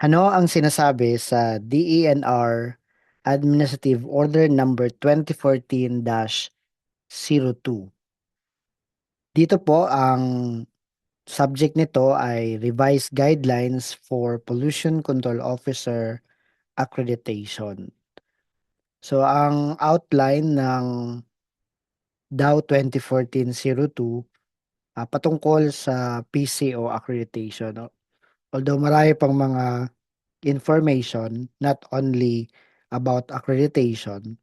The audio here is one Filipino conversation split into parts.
Ano ang sinasabi sa DENR Administrative Order Number 2014-02? Dito po ang subject nito ay Revised Guidelines for Pollution Control Officer Accreditation. So ang outline ng DAO 2014-02 patungkol sa PCO accreditation. Although marami pang mga information, not only about accreditation,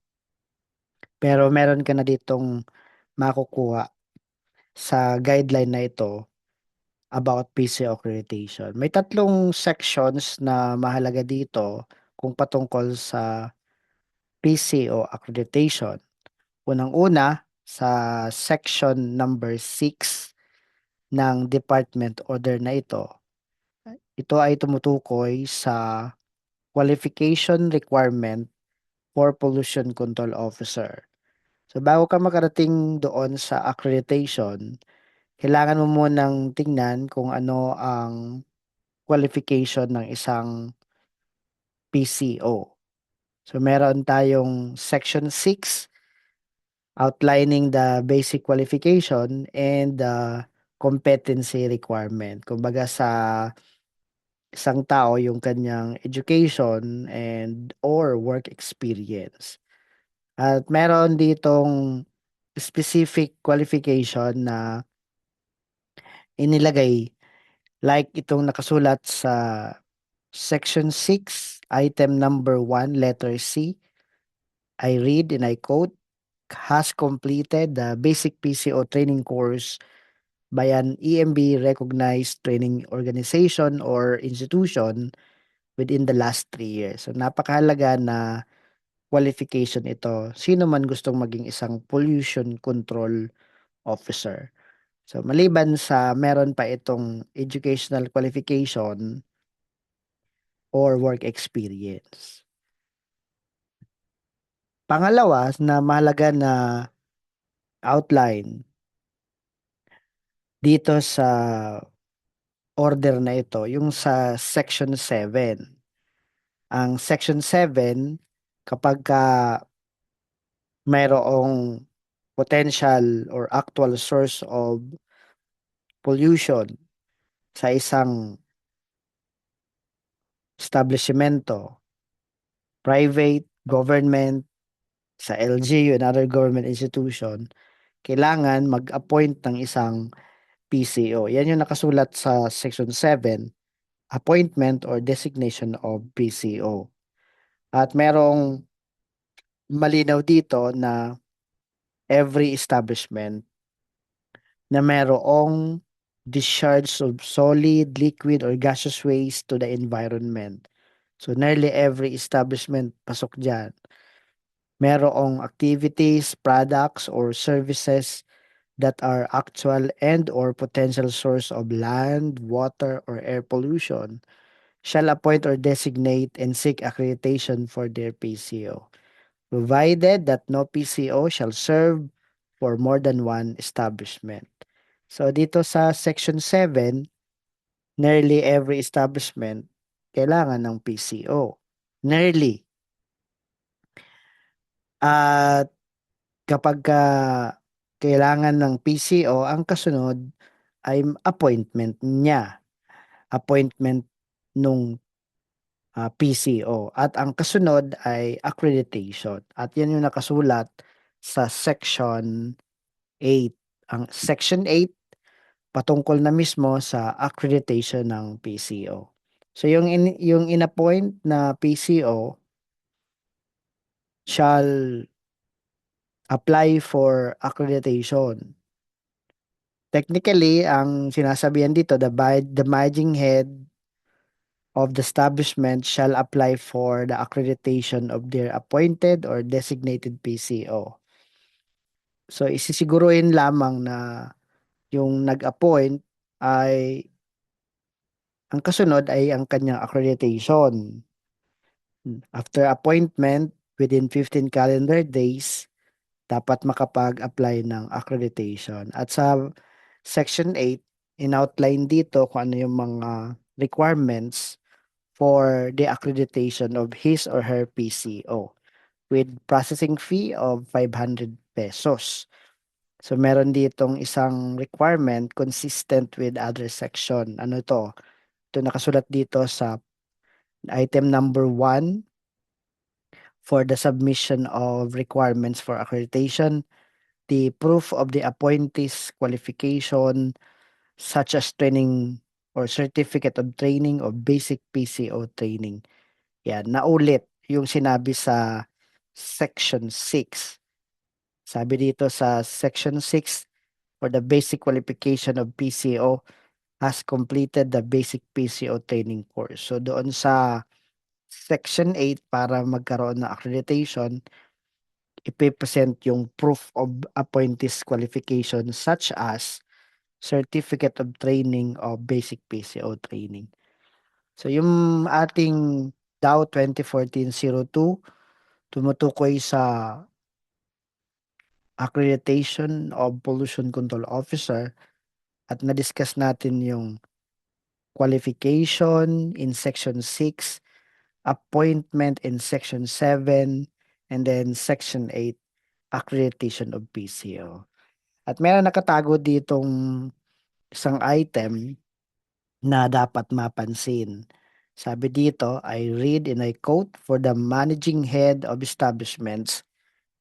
pero meron ka na ditong makukuha sa guideline na ito about PCO accreditation. May tatlong sections na mahalaga dito kung patungkol sa PCO accreditation. Unang-una, sa section number 6 ng department order na ito. Ito ay tumutukoy sa qualification requirement for pollution control officer. So bago ka makarating doon sa accreditation, kailangan mo munang tingnan kung ano ang qualification ng isang PCO. So meron tayong section 6 outlining the basic qualification and the competency requirement. Kumbaga sa isang tao yung kanyang education and or work experience. At meron ditong specific qualification na inilagay like itong nakasulat sa Section 6, Item number 1, letter C. I read and I quote, has completed the basic PCO training course by an EMB recognized training organization or institution within the last 3 years. So napakahalaga na qualification ito. Sino man gustong maging isang pollution control officer. So maliban sa meron pa itong educational qualification or work experience. Pangalawa na mahalaga na outline dito sa order na ito, yung sa section 7. Ang section 7, kapag ka mayroong potential or actual source of pollution sa isang establishmento, private, government, sa LGU and other government institution, kailangan mag-appoint ng isang PCO. Yan yung nakasulat sa Section 7, Appointment or Designation of PCO. At merong malinaw dito na every establishment na merong discharge of solid, liquid, or gaseous waste to the environment. So nearly every establishment pasok dyan. Merong activities, products, or services that are actual and or potential source of land, water, or air pollution shall appoint or designate and seek accreditation for their PCO, provided that no PCO shall serve for more than one establishment. So dito sa Section 7, nearly every establishment kailangan ng PCO. Nearly. At kapag kailangan ng PCO, ang kasunod ay appointment niya. Appointment nung PCO. At ang kasunod ay accreditation. At yan yung nakasulat sa Section 8. Ang Section 8 patungkol na mismo sa accreditation ng PCO. So yung inappoint na PCO shall apply for accreditation. Technically, ang sinasabihan dito, the managing head of the establishment shall apply for the accreditation of their appointed or designated PCO. So, isisiguruhin lamang na yung nag-appoint ay ang kasunod ay ang kanyang accreditation. After appointment, within 15 calendar days, dapat makapag-apply ng accreditation. At sa Section 8, in-outline dito kung ano yung mga requirements for the accreditation of his or her PCO with processing fee of 500 pesos. So meron ditong isang requirement consistent with other section. Ano to? Ito nakasulat dito sa item number 1 for the submission of requirements for accreditation, the proof of the appointee's qualification such as training or certificate of training or basic PCO training. Yan, naulit yung sinabi sa section 6. Sabi dito sa section 6, for the basic qualification of PCO has completed the basic PCO training course. So doon sa section 8 para magkaroon ng accreditation, ipipresent yung proof of appointee's qualification such as certificate of training o basic PCO training. So yung ating DAO 2014-02 tumutukoy sa accreditation of pollution control officer at na-discuss natin yung qualification in section 6, appointment in section 7, and then section 8, accreditation of PCO. At meron nakatago ditong isang item na dapat mapansin. Sabi dito, I read and I quote, for the managing head of establishments,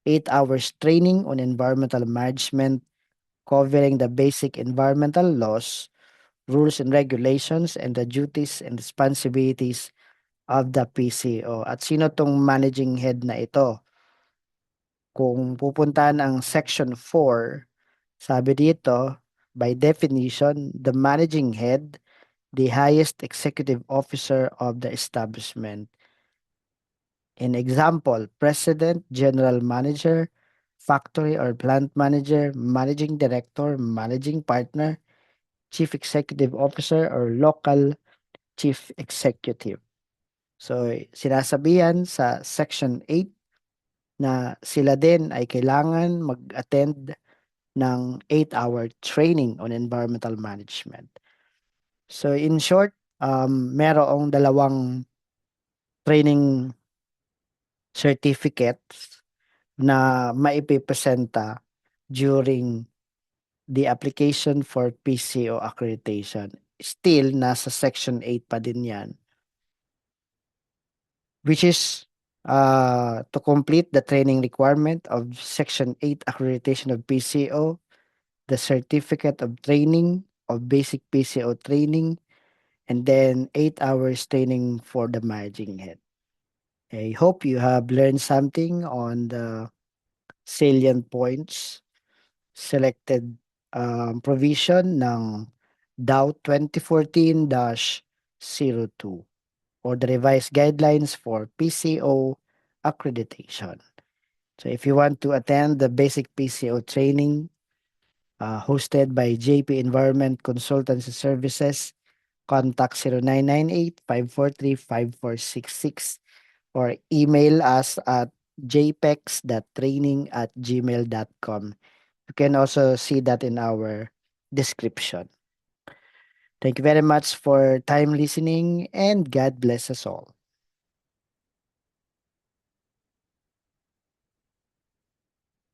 8 hours training on environmental management covering the basic environmental laws, rules and regulations, and the duties and responsibilities of the PCO. At sino tong managing head na ito? Kung pupuntahan ang section 4, sabi dito, by definition, the managing head, the highest executive officer of the establishment. In example, president, general manager, factory or plant manager, managing director, managing partner, chief executive officer, or local chief executive. So, sinasabihan sa section 8 na sila din ay kailangan mag-attend ng 8-hour training on environmental management. So in short, merong dalawang training certificates na maipipresenta during the application for PCO accreditation. Still, nasa section 8 pa din yan, which is to complete the training requirement of section 8 accreditation of PCO, the certificate of training of basic PCO training, and then 8 hours training for the managing head. I hope you have learned something on the salient points selected provision ng DAO 2014-02 or the revised guidelines for PCO accreditation. So if you want to attend the basic PCO training hosted by JP Environment Consultancy Services, contact 0998-543-5466 or email us at jpex.training@gmail.com. You can also see that in our description. Thank you very much for time listening and God bless us all.